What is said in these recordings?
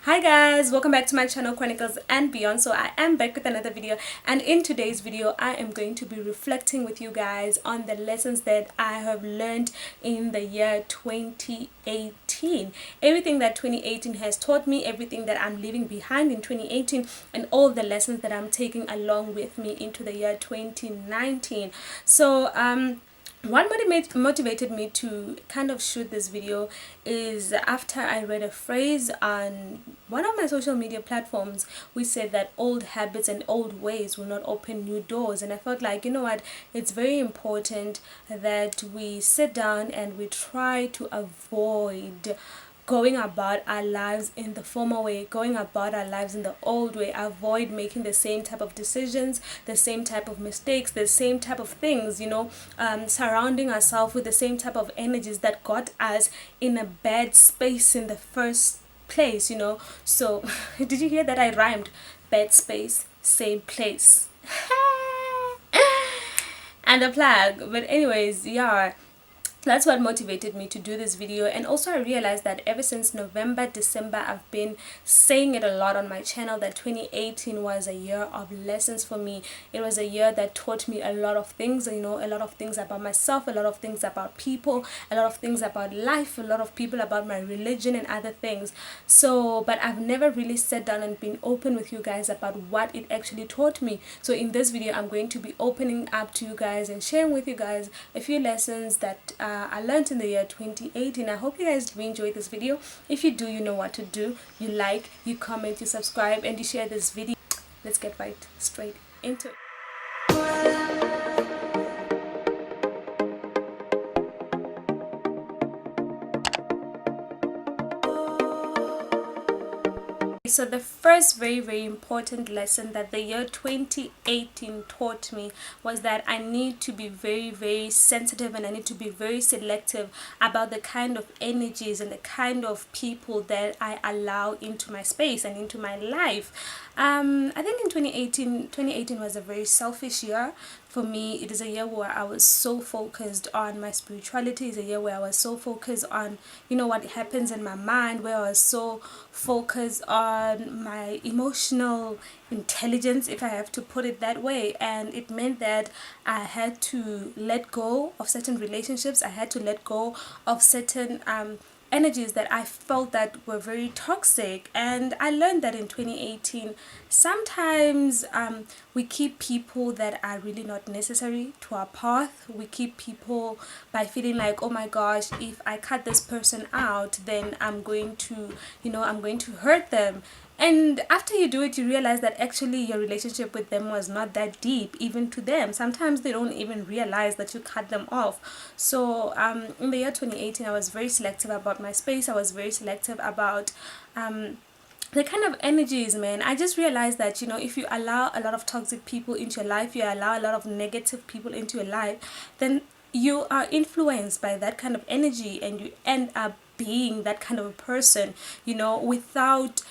Hi guys, welcome back to my channel Chronicles and Beyond. So I am back with another video, and in today's video I am going to be reflecting with you guys on the lessons that I have learned in the year 2018. Everything that 2018 has taught me, everything that I'm leaving behind in 2018, and all the lessons that I'm taking along with me into the year 2019. So what motivated me to kind of shoot this video is after I read a phrase on one of my social media platforms which said that old habits and old ways will not open new doors. And I felt like, you know what, it's very important that we sit down and we try to avoid going about our lives in the former way, going about our lives in the old way, avoid making the same type of decisions, the same type of mistakes, the same type of things, surrounding ourselves with the same type of energies that got us in a bad space in the first place. So did you hear that I rhymed? Bad space, same place. And the plug. But anyways, yeah, that's what motivated me to do this video. And also I realized that ever since November, December, I've been saying it a lot on my channel that 2018 was a year of lessons for me. It was a year that taught me a lot of things, a lot of things about myself, a lot of things about people, a lot of things about life, a lot of people about my religion and other things. So but I've never really sat down and been open with you guys about what it actually taught me. So in this video I'm going to be opening up to you guys and sharing with you guys a few lessons that I learned in the year 2018. I hope you guys do enjoy this video. If you do, you know what to do. You like, you comment, you subscribe, and you share this video. Let's get right straight into it. So the first very important lesson that the year 2018 taught me was that I need to be very sensitive, and I need to be very selective about the kind of energies and the kind of people that I allow into my space and into my life. I think in 2018 was a very selfish year for me. It is a year where I was so focused on my spirituality. It's a year where I was so focused on what happens in my mind, where I was so focused on my emotional intelligence, if I have to put it that way. And it meant that I had to let go of certain relationships. I had to let go of certain energies that I felt that were very toxic. And I learned that in 2018 sometimes we keep people that are really not necessary to our path. We keep people by feeling like, oh my gosh, if I cut this person out, then I'm going to hurt them. And after you do it, you realize that actually your relationship with them was not that deep, even to them. Sometimes they don't even realize that you cut them off. So in the year 2018, I was very selective about my space. I was very selective about the kind of energies, man. I just realized that if you allow a lot of toxic people into your life, you allow a lot of negative people into your life, then you are influenced by that kind of energy, and you end up being that kind of a person, without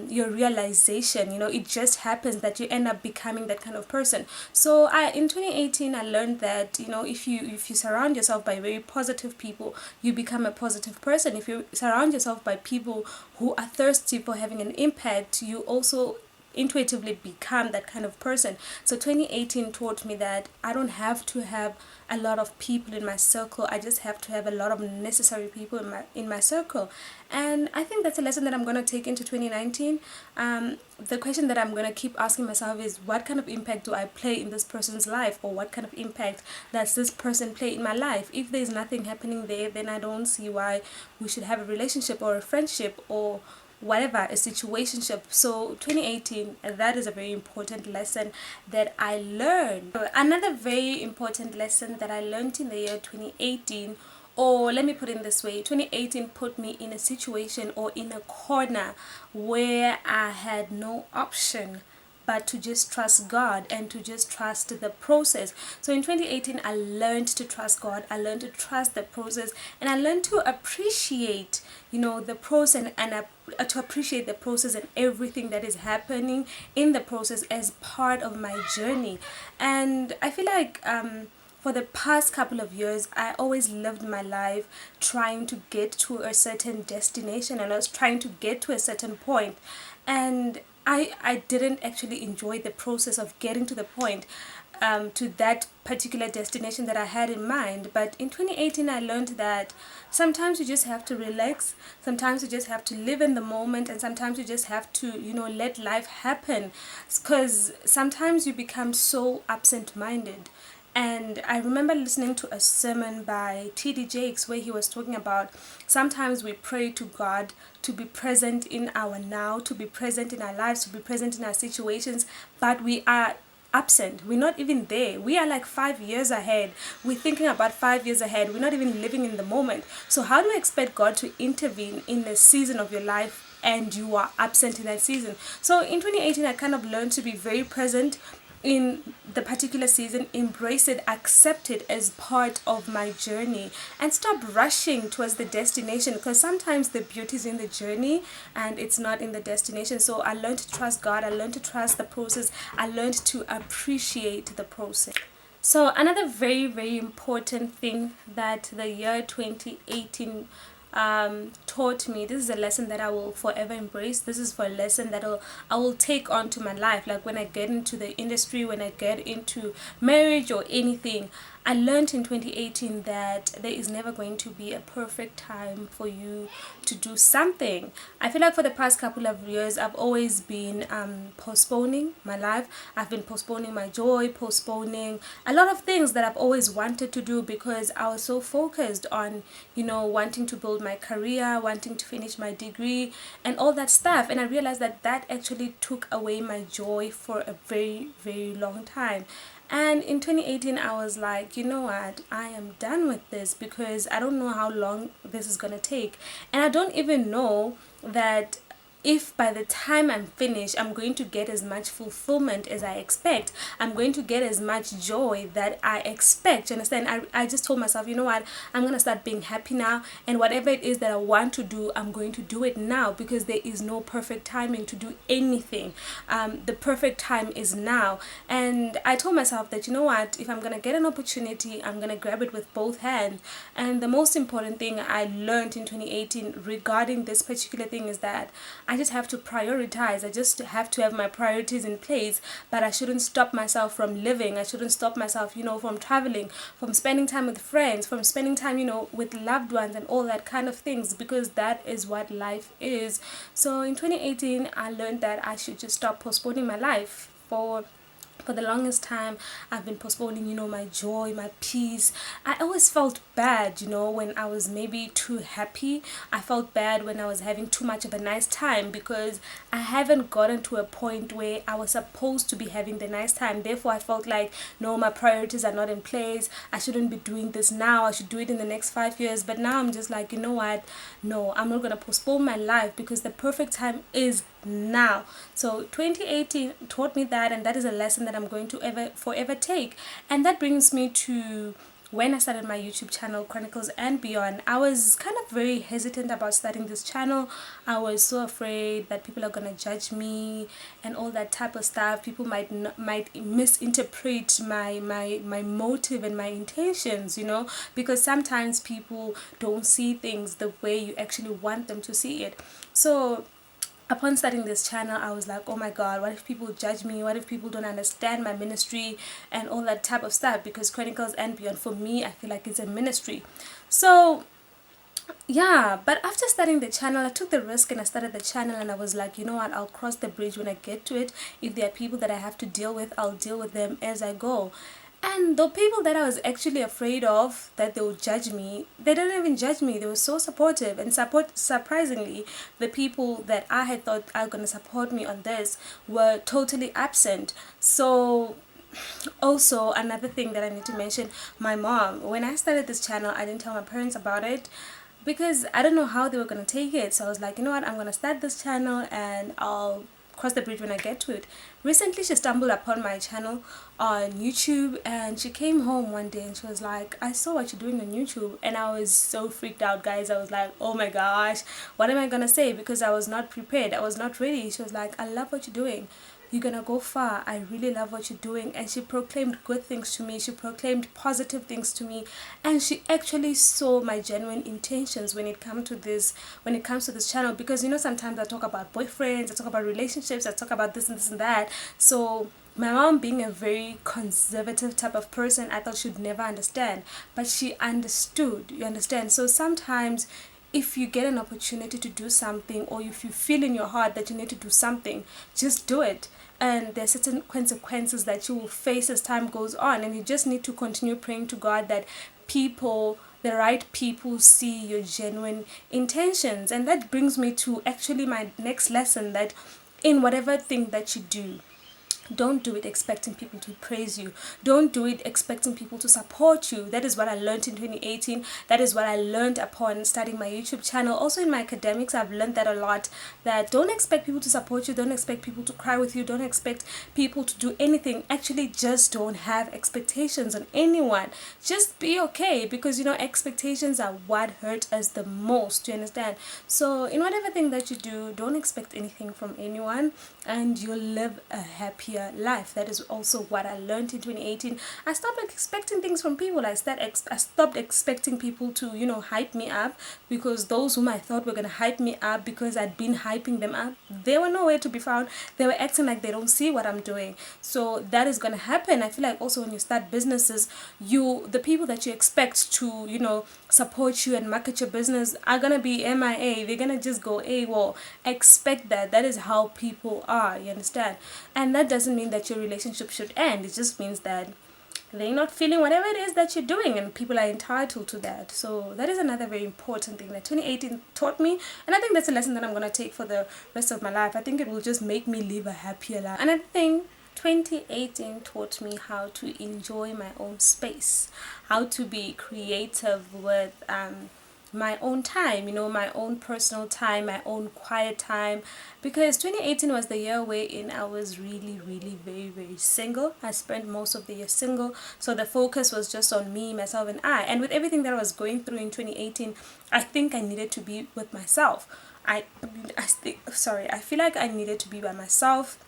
your realization. It just happens that you end up becoming that kind of person. So in 2018 I learned that if you surround yourself by very positive people, you become a positive person. If you surround yourself by people who are thirsty for having an impact, you also intuitively become that kind of person. So 2018 taught me that I don't have to have a lot of people in my circle. I just have to have a lot of necessary people in my circle. And I think that's a lesson that I'm going to take into 2019. The question that I'm going to keep asking myself is, what kind of impact do I play in this person's life, or what kind of impact does this person play in my life? If there's nothing happening there, then I don't see why we should have a relationship or a friendship or whatever, a situationship. So 2018, that is a very important lesson that I learned. Another very important lesson that I learned in the year 2018, or let me put it this way, 2018 put me in a situation or in a corner where I had no option but to just trust God and to just trust the process. So in 2018 I learned to trust God, I learned to trust the process, and I learned to appreciate the process, and to appreciate the process and everything that is happening in the process as part of my journey. And I feel like for the past couple of years, I always lived my life trying to get to a certain destination, and I was trying to get to a certain point, and I didn't actually enjoy the process of getting to the point, to that particular destination that I had in mind. But in 2018, I learned that sometimes you just have to relax, sometimes you just have to live in the moment, and sometimes you just have to, let life happen. Because sometimes you become so absent minded. And I remember listening to a sermon by T.D. Jakes where he was talking about sometimes we pray to God to be present in our now, to be present in our lives, to be present in our situations, but we are absent. We're not even there. We are like 5 years ahead. We're thinking about 5 years ahead. We're not even living in the moment. So how do you expect God to intervene in the season of your life and you are absent in that season? So in 2018, I kind of learned to be very present in the particular season, embrace it, accept it as part of my journey, and stop rushing towards the destination, because sometimes the beauty is in the journey and it's not in the destination. So I learned to trust God, I learned to trust the process, I learned to appreciate the process. So another very, very important thing that the year 2018 taught me, this is a lesson that I will forever embrace. This is for a lesson that I will take on to my life. Like when I get into the industry, when I get into marriage or anything, I learned in 2018 that there is never going to be a perfect time for you to do something. I feel like for the past couple of years, I've always been postponing my life. I've been postponing my joy, postponing a lot of things that I've always wanted to do, because I was so focused on, wanting to build my career, wanting to finish my degree and all that stuff. And I realized that that actually took away my joy for a very, very long time. And in 2018, I was like, you know what, I am done with this, because I don't know how long this is going to take. And I don't even know that if by the time I'm finished, I'm going to get as much fulfillment as I expect. I'm going to get as much joy that I expect. You understand? I just told myself, you know what, I'm going to start being happy now. And whatever it is that I want to do, I'm going to do it now, because there is no perfect timing to do anything. The perfect time is now. And I told myself that, you know what, if I'm going to get an opportunity, I'm going to grab it with both hands. And the most important thing I learned in 2018 regarding this particular thing is that I just have to prioritize. I just have to have my priorities in place, but I shouldn't stop myself from living. I shouldn't stop myself, from traveling, from spending time with friends, from spending time, with loved ones and all that kind of things, because that is what life is. So in 2018, I learned that I should just stop postponing my life. For the longest time, I've been postponing, my joy, my peace. I always felt bad, when I was maybe too happy. I felt bad when I was having too much of a nice time, because I haven't gotten to a point where I was supposed to be having the nice time. Therefore, I felt like, no, my priorities are not in place. I shouldn't be doing this now. I should do it in the next 5 years. But now I'm just like, you know what? No, I'm not going to postpone my life, because the perfect time is now. So 2018 taught me that, and that is a lesson that I'm going to forever take. And that brings me to when I started my YouTube channel, Chronicles and Beyond. I was kind of very hesitant about starting this channel. I was so afraid that people are gonna judge me and all that type of stuff. People might misinterpret my motive and my intentions, because sometimes people don't see things the way you actually want them to see it. So upon starting this channel, I was like, oh my god, what if people judge me? What if people don't understand my ministry and all that type of stuff? Because Chronicles and Beyond, for me, I feel like it's a ministry. So yeah, but after starting the channel, I took the risk and I started the channel, and I was like, you know what, I'll cross the bridge when I get to it. If there are people that I have to deal with, I'll deal with them as I go. And the people that I was actually afraid of, that they would judge me, they didn't even judge me. They were so supportive. And surprisingly, the people that I had thought are going to support me on this were totally absent. So also another thing that I need to mention, my mom, when I started this channel, I didn't tell my parents about it, because I don't know how they were going to take it. So I was like, you know what, I'm going to start this channel and I'll cross the bridge when I get to it. Recently, she stumbled upon my channel on YouTube, and she came home one day and she was like, I saw what you're doing on YouTube. And I was so freaked out, guys. I was like, oh my gosh, what am I gonna say? Because I was not prepared, I was not ready. She was like, I love what you're doing. you're gonna go far. I really love what you're doing. And she proclaimed good things to me. She proclaimed positive things to me. And she actually saw my genuine intentions when it comes to this channel. Because sometimes I talk about boyfriends, I talk about relationships, I talk about this and this and that. So my mom, being a very conservative type of person, I thought she'd never understand, but she understood. You understand? So sometimes if you get an opportunity to do something, or if you feel in your heart that you need to do something, just do it. And there's certain consequences that you will face as time goes on, and you just need to continue praying to God that the right people see your genuine intentions. And that brings me to actually my next lesson, that in whatever thing that you do, don't do it expecting people to praise you. Don't do it expecting people to support you. That is what I learned in 2018. That is what I learned upon starting my YouTube channel. Also in my academics, I've learned that a lot. That don't expect people to support you. Don't expect people to cry with you. Don't expect people to do anything. Actually, just don't have expectations on anyone. Just be okay, because expectations are what hurt us the most. You understand? So in whatever thing that you do, don't expect anything from anyone, and you'll live a happier life. That is also what I learned in 2018. I stopped expecting things from people. I stopped expecting people to hype me up, because those whom I thought were going to hype me up because I'd been hyping them up, they were nowhere to be found. They were acting like they don't see what I'm doing. So that is going to happen. I feel like also when you start businesses, the people that you expect to support you and market your business are going to be MIA. They're going to just go AWOL. Expect that. That is how people are. You understand? And that doesn't mean that your relationship should end. It just means that they're not feeling whatever it is that you're doing, and people are entitled to that. So that is another very important thing that 2018 taught me, and I think that's a lesson that I'm going to take for the rest of my life. I think it will just make me live a happier life. And I think 2018 taught me how to enjoy my own space, how to be creative with my own time, my own personal time, my own quiet time, because 2018 was the year wherein I was really, really very, very single. I spent most of the year single, so the focus was just on me, myself, and I. And with everything that I was going through in 2018, I think I needed to be with myself. I feel like I needed to be by myself.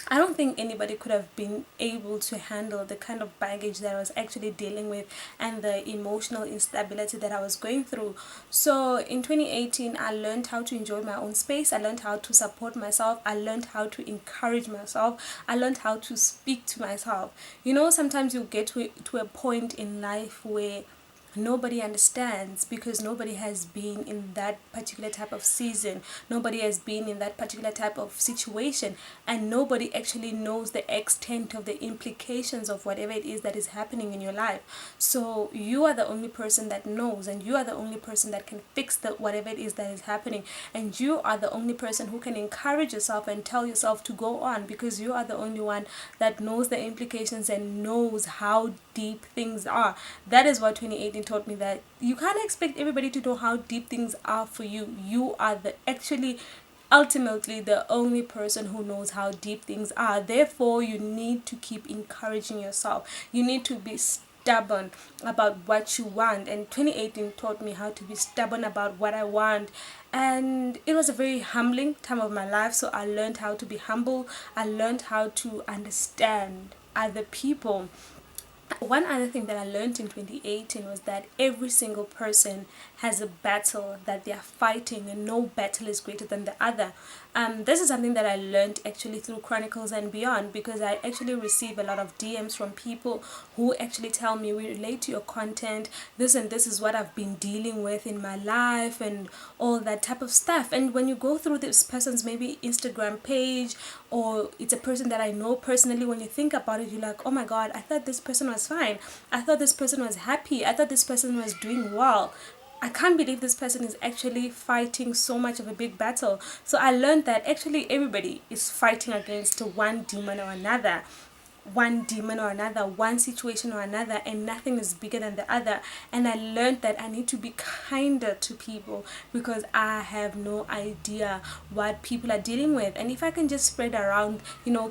I don't think anybody could have been able to handle the kind of baggage that I was actually dealing with, and the emotional instability that I was going through. So in 2018, I learned how to enjoy my own space. I learned how to support myself. I learned how to encourage myself. I learned how to speak to myself. Sometimes you get to a point in life where nobody understands, because nobody has been in that particular type of season, nobody has been in that particular type of situation, and nobody actually knows the extent of the implications of whatever it is that is happening in your life. So you are the only person that knows, and you are the only person that can fix whatever it is that is happening, and you are the only person who can encourage yourself and tell yourself to go on, because you are the only one that knows the implications and knows how deep things are. That is what 2018 taught me, that you can't expect everybody to know how deep things are for you. You are ultimately the only person who knows how deep things are. Therefore, you need to keep encouraging yourself. You need to be stubborn about what you want, and 2018 taught me how to be stubborn about what I want. And it was a very humbling time of my life. So I learned how to be humble. I learned how to understand other people. One other thing that I learned in 2018 was that every single person has a battle that they are fighting, and no battle is greater than the other. This is something that I learned actually through Chronicles and Beyond, because I actually receive a lot of DMs from people who actually tell me, we relate to your content, this and this is what I've been dealing with in my life, and all that type of stuff. And when you go through this person's maybe Instagram page, or it's a person that I know personally, when you think about it, you're like, oh my god, I thought this person was fine. I thought this person was happy. I thought this person was doing well. I can't believe this person is actually fighting so much of a big battle. So I learned that actually everybody is fighting against one demon or another. One situation or another, and nothing is bigger than the other. And I learned that I need to be kinder to people, because I have no idea what people are dealing with. And if I can just spread around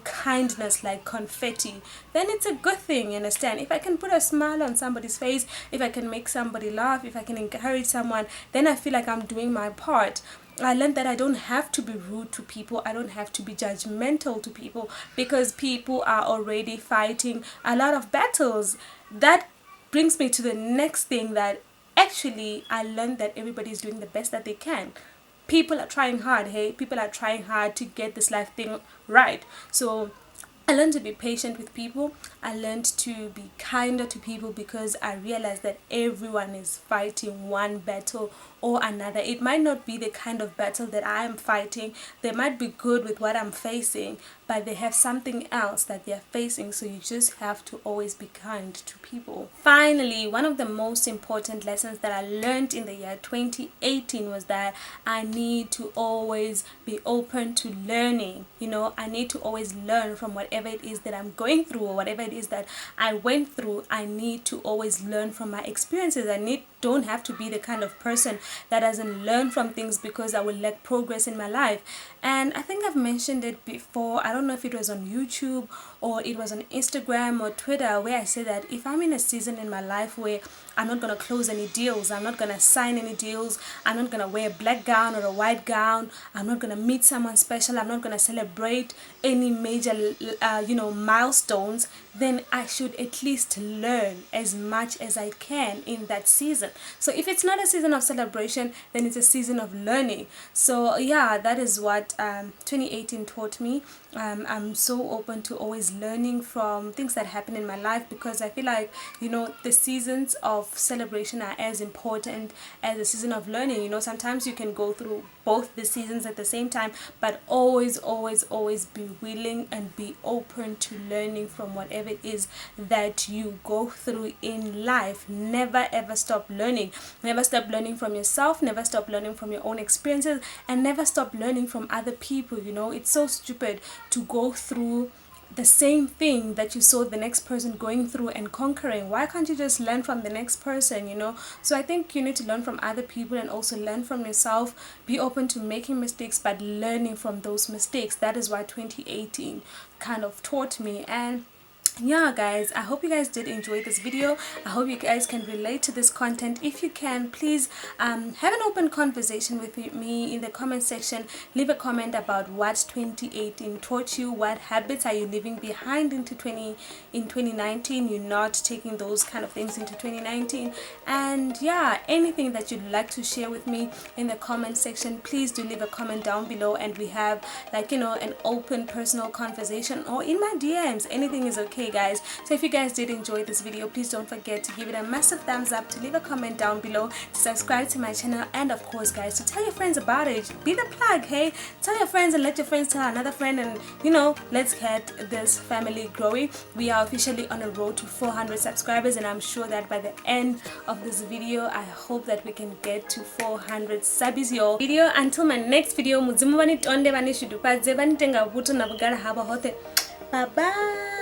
kindness like confetti, then it's a good thing. You understand? If I can put a smile on somebody's face, if I can make somebody laugh, if I can encourage someone, then I feel like I'm doing my part. I learned that I don't have to be rude to people. I don't have to be judgmental to people, because people are already fighting a lot of battles. That brings me to the next thing, that actually I learned that everybody is doing the best that they can. People are trying hard, hey, people are trying hard to get this life thing right. So I learned to be patient with people. I learned to be kinder to people, because I realized that everyone is fighting one battle or another. It might not be the kind of battle that I am fighting. They might be good with what I'm facing, but they have something else that they're facing. So you just have to always be kind to people. Finally, one of the most important lessons that I learned in the year 2018 was that I need to always be open to learning. You know, I need to always learn from whatever it is that I'm going through, or whatever it is that I went through. I need to always learn from my experiences. Don't have to be the kind of person that doesn't learn from things, because I will lack progress in my life. And I think I've mentioned it before. I don't know if it was on YouTube or it was on Instagram or Twitter, where I say that if I'm in a season in my life where I'm not going to close any deals, I'm not going to sign any deals, I'm not going to wear a black gown or a white gown, I'm not going to meet someone special, I'm not going to celebrate any major milestones, then I should at least learn as much as I can in that season. So if it's not a season of celebration, then it's a season of learning. So yeah, that is what 2018 taught me. I'm so open to always learning from things that happen in my life, because I feel like, the seasons of celebration are as important as the season of learning. Sometimes you can go through both the seasons at the same time, but always be willing and be open to learning from whatever it is that you go through in life. Never ever stop learning. Never stop learning from yourself, never stop learning from your own experiences, and never stop learning from other people. It's so stupid to go through the same thing that you saw the next person going through and conquering. Why can't you just learn from the next person? So I think you need to learn from other people and also learn from yourself. Be open to making mistakes, but learning from those mistakes. That is why 2018 kind of taught me. And yeah, guys, I hope you guys did enjoy this video. I hope you guys can relate to this content. If you can, please have an open conversation with me in the comment section. Leave a comment about what 2018 taught you. What habits are you leaving behind in 2019? You're not taking those kind of things into 2019. And yeah, anything that you'd like to share with me in the comment section, please do leave a comment down below, and we have an open personal conversation, or in my DMs. Anything is okay, guys. So if you guys did enjoy this video, please don't forget to give it a massive thumbs up, to leave a comment down below, to subscribe to my channel, and of course, guys, to tell your friends about it. Be the plug, hey. Tell your friends and let your friends tell another friend, and let's get this family growing. We are officially on a road to 400 subscribers, and I'm sure that by the end of this video, I hope that we can get to 400 subbies, yo. Until my next video, bye bye.